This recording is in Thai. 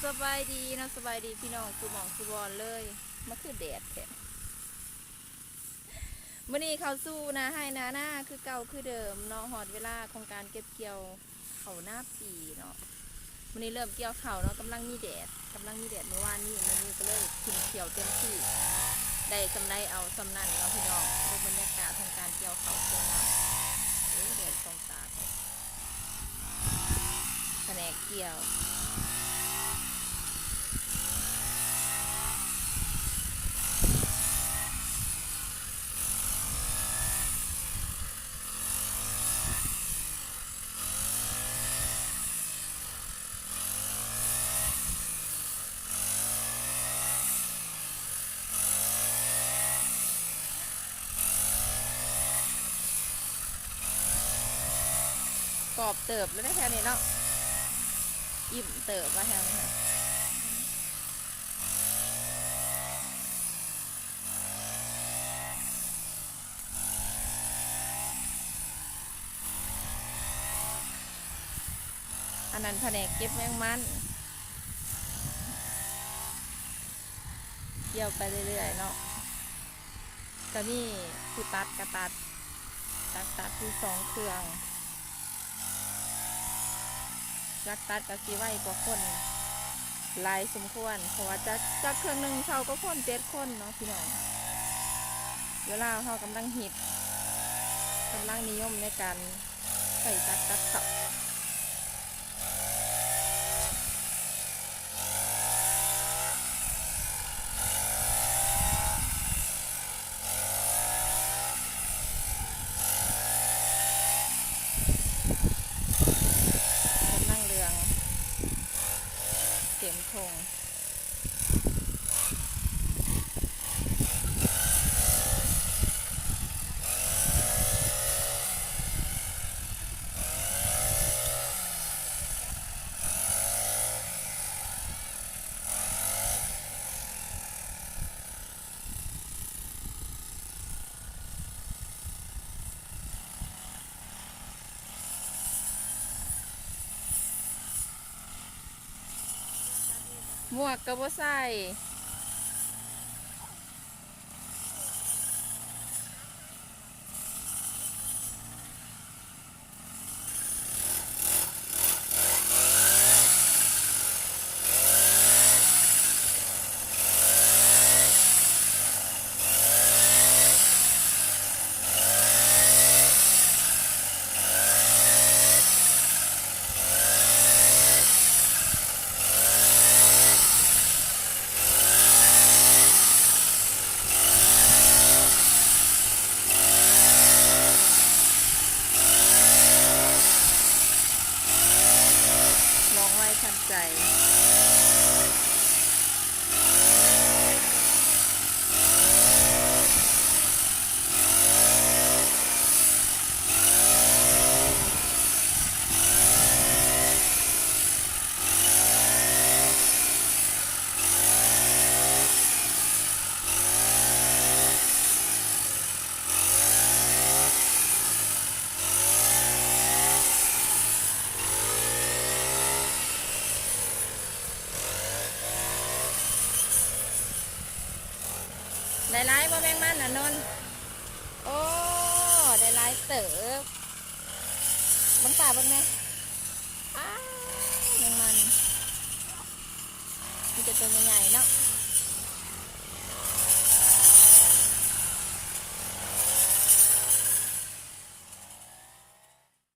สบายดีเนาะสบายดีพี่น้องสุหมองสุบอลเลยมาคือแดดแท้มื่อนี้เขาสู้นะให้นาหน้าคือเก่าคือเดิมเนาะหอดเวลาของการเก็บเกี่ยวเขาหน้าปีเนาะมื่อนี้เริ่มเกี่ยวเขาเนาะกำลังมีแดดเมื่อวานนี้มื่อนี้ก็เลยขึ้นเกี่ยวเต็มที่ได้สำไรเอาสำนันเนาะพี่น้องดูบรรยากาศของการเกี่ยวเขาสวยงามแดดส่องตาแผนกเกี่ยวกรอบเติบแล้วได้แค่นี้เนาะอิ่มเติบมาแค่นี้ค่ะอันนั้นแผนกเก็บแมงมันเกี่ยวไปเรื่อยๆเนาะก็นี่คือตัดกระตัดคือ2 เครื่องจักตัดกับสีไว้กว่าคนลายสมควรเพราะว่าจักเครื่องหนึ่งเขาก็คน7 คนเนาะพี่น้องเวลาเขากำลังฮิตกำลังนิยมในการใส่จักตัดเขากำลังเรืองเข็มทงหมวกกระบอกใส่ลองไว้ทันใจได้ไล่บ่แมงมันนนโอ้ได้ไล่เติบบังตาบังไหมอ้าแมงมันมันจะตัวใหญ่ๆเนาะ